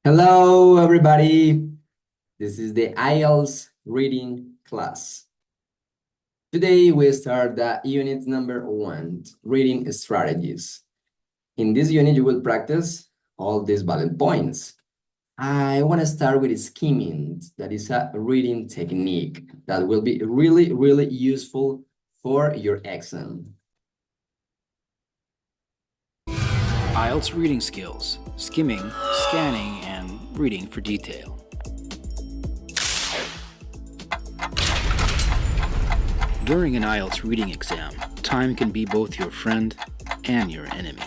Hello, everybody. This is the IELTS reading class. Today, we start the unit number 1, reading strategies. In this unit, you will practice all these bullet points. I want to start with skimming. That is a reading technique that will be really, really useful for your exam. IELTS reading skills, skimming, scanning, and reading for detail. During an IELTS reading exam, time can be both your friend and your enemy.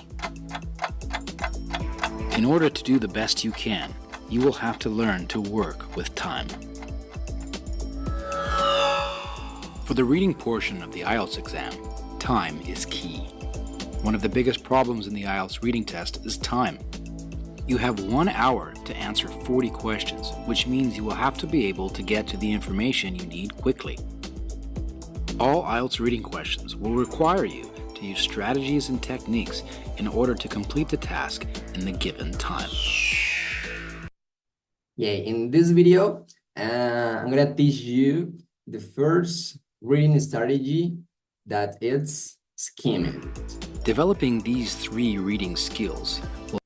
In order to do the best you can, you will have to learn to work with time. For the reading portion of the IELTS exam, time is key. One of the biggest problems in the IELTS reading test is time. You have 1 hour to answer 40 questions, which means you will have to be able to get to the information you need quickly. All IELTS reading questions will require you to use strategies and techniques in order to complete the task in the given time. In this video, I'm going to teach you the first reading strategy, that it's skimming. Developing these 3 reading skills will...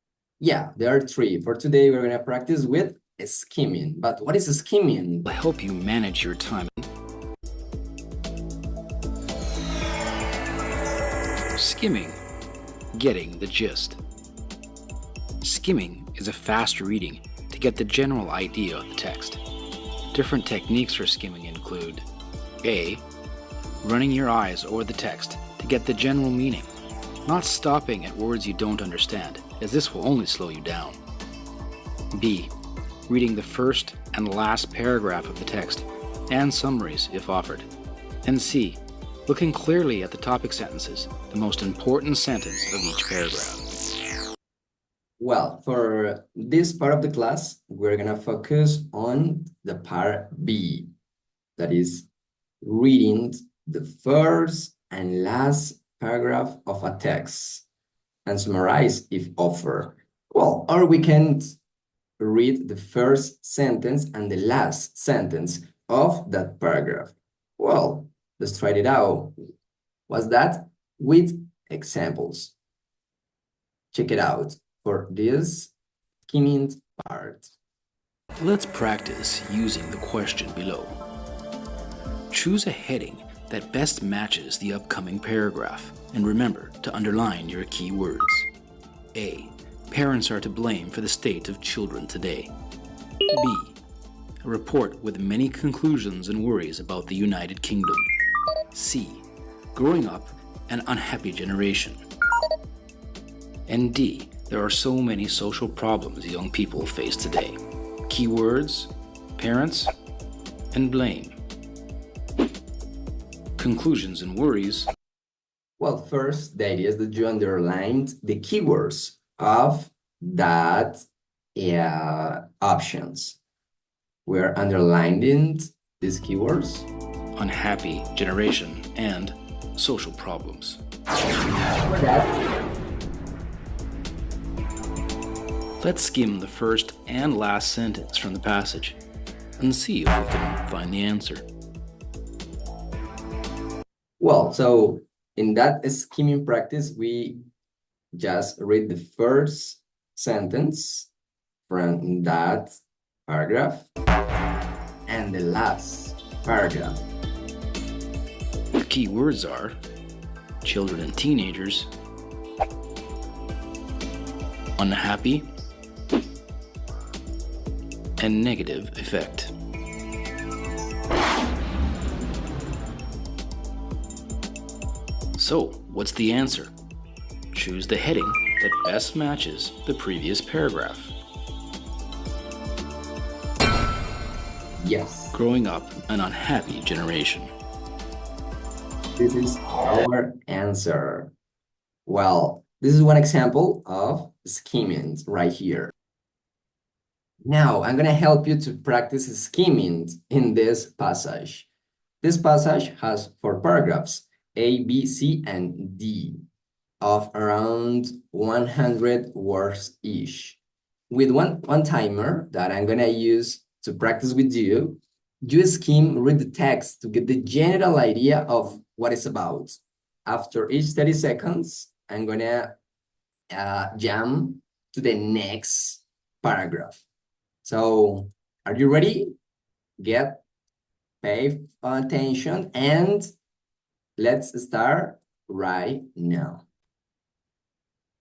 There are 3. For today, we're going to practice with skimming. But what is skimming? Will help you manage your time. Skimming, getting the gist. Skimming is a fast reading to get the general idea of the text. Different techniques for skimming include A. Running your eyes over the text to get the general meaning, not stopping at words you don't understand, as this will only slow you down. B. Reading the first and last paragraph of the text, and summaries if offered. And C. Looking clearly at the topic sentences, the most important sentence of each paragraph. Well, for this part of the class, we're going to focus on the part B, that is reading the first and last paragraph of a text and summarize if offered. Well, or we can read the first sentence and the last sentence of that paragraph. Well, let's try it out. What's that? With examples. Check it out for this skimming part. Let's practice using the question below. Choose a heading that best matches the upcoming paragraph, and remember to underline your key words. A. Parents are to blame for the state of children today. B. A report with many conclusions and worries about the United Kingdom. C. Growing up, an unhappy generation. And D. There are so many social problems young people face today. Keywords, parents, and blame. Conclusions and worries. Well, first, the idea is that you underlined the keywords of that options. We're underlining these keywords. Unhappy generation and social problems. Let's skim the first and last sentence from the passage and see if we can find the answer. Well, so in that skimming practice, we just read the first sentence from that paragraph and the last paragraph. The key words are children and teenagers, unhappy, and negative effect. So, what's the answer? Choose the heading that best matches the previous paragraph. Yes. Growing up, an unhappy generation. This is our answer. Well, this is one example of skimming right here. Now, I'm going to help you to practice skimming in this passage. This passage has 4 paragraphs, A, B, C, and D, of around 100 words each. with one timer that I'm gonna use to practice with you, you skim, read the text to get the general idea of what it's about. After each 30 seconds, I'm gonna jump to the next paragraph. So, are you ready? Pay attention, and let's start right now.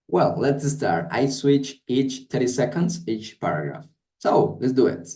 Well, let's start. I switch each 30 seconds, each paragraph. So let's do it.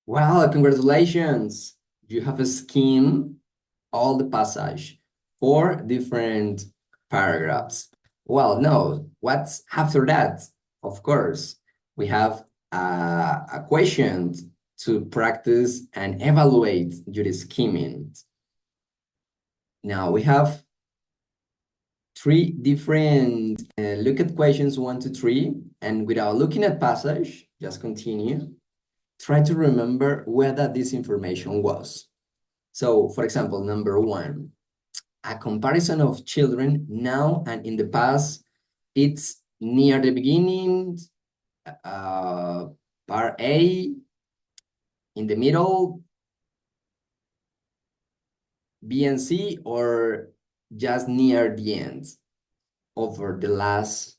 Well, congratulations. You have skimmed all the passage, 4 different paragraphs. Well, no, what's after that? Of course, we have a question to practice and evaluate your skimming. Now we have 3 different look at questions 1 to 3, and without looking at passage, just continue. Try to remember where that this information was. So, for example, number 1, a comparison of children now and in the past. It's near the beginning, part A, in the middle, B and C, or just near the end, over the last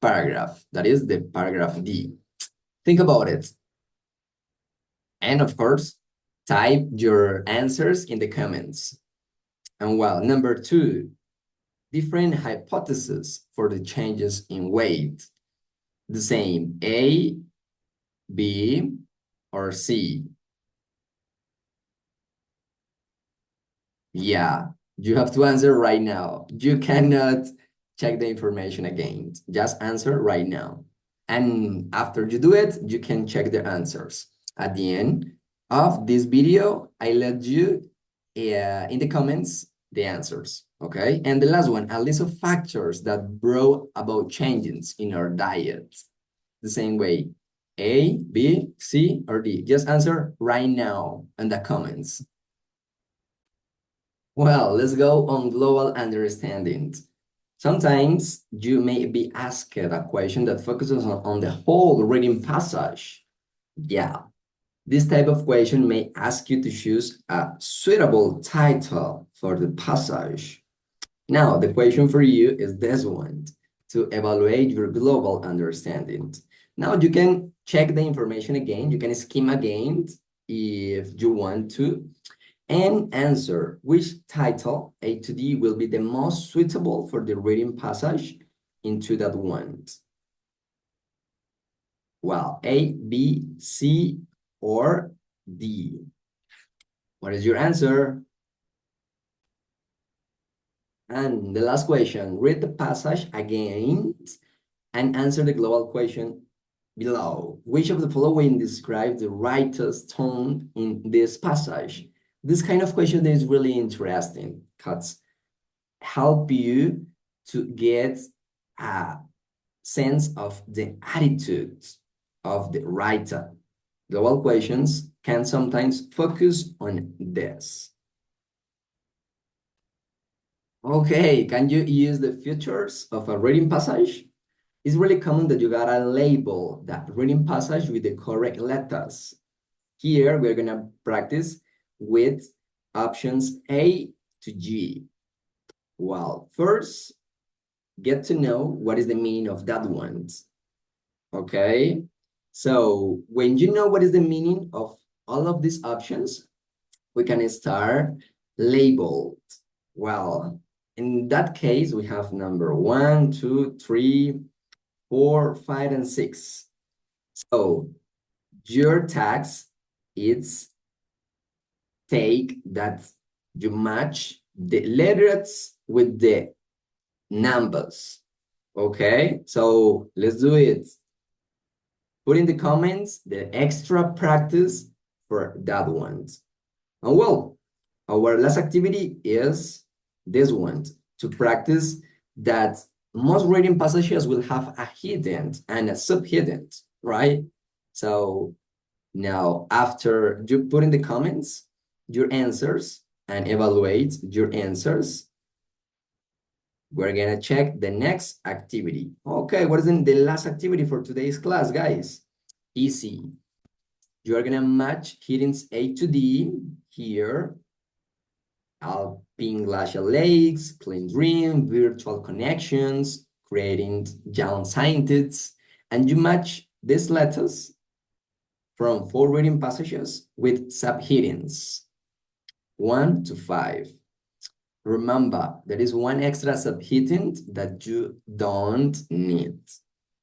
paragraph. That is the paragraph D. Think about it. And of course, type your answers in the comments. And well, number 2, different hypotheses for the changes in weight. The same, A, B, or C. Yeah, you have to answer right now. You cannot check the information again. Just answer right now. And after you do it, you can check the answers. At the end of this video, I let you in the comments the answers, okay? And the last one, a list of factors that brought about changes in our diet. The same way, A, B, C, or D. Just answer right now in the comments. Well, let's go on global understanding. Sometimes you may be asked a question that focuses on the whole reading passage. Yeah, this type of question may ask you to choose a suitable title for the passage. Now, the question for you is this one, to evaluate your global understanding. Now, you can check the information again. You can skim again if you want to. and answer which title, A to D, will be the most suitable for the reading passage into that one. Well, A, B, C, or D. What is your answer? And the last question, read the passage again and answer the global question below. Which of the following describes the writer's tone in this passage? This kind of question is really interesting because help you to get a sense of the attitude of the writer. Global questions can sometimes focus on this. Okay, can you use the features of a reading passage? It's really common that you gotta label that reading passage with the correct letters. Here, we're gonna practice with options A to G. Well, first, get to know what is the meaning of that one. Okay? So when you know what is the meaning of all of these options, we can start labeled. Well, in that case, we have number 1, 2, 3, 4, 5, and 6. So your task is take that you match the letters with the numbers. Okay, so let's do it. Put in the comments the extra practice for that one. And well, our last activity is this one, to practice that most reading passages will have a hidden and a subhidden, right? So now after you put in the comments your answers and evaluate your answers, we're gonna check the next activity. Okay, what is the last activity for today's class, guys? Easy. You are gonna match headings A to D here. Alpine glacial lakes, clean dream, virtual connections, creating young scientists, and you match these letters from 4 reading passages with subheadings 1 to 5. Remember, there is one extra subheading that you don't need.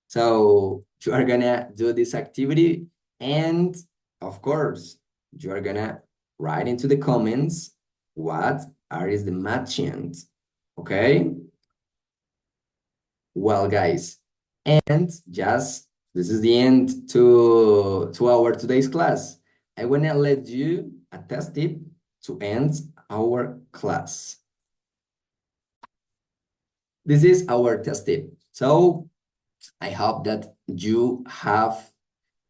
So you are gonna do this activity, and of course, you are gonna write into the comments what is the matching, okay? Well, guys, and just this is the end to our today's class. I wanna let you a test tip to end our class. This is our test tip. So I hope that you have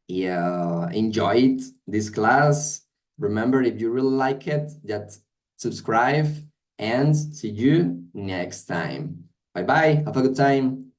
enjoyed this class. Remember, if you really like it, just subscribe and see you next time. Bye-bye. Have a good time.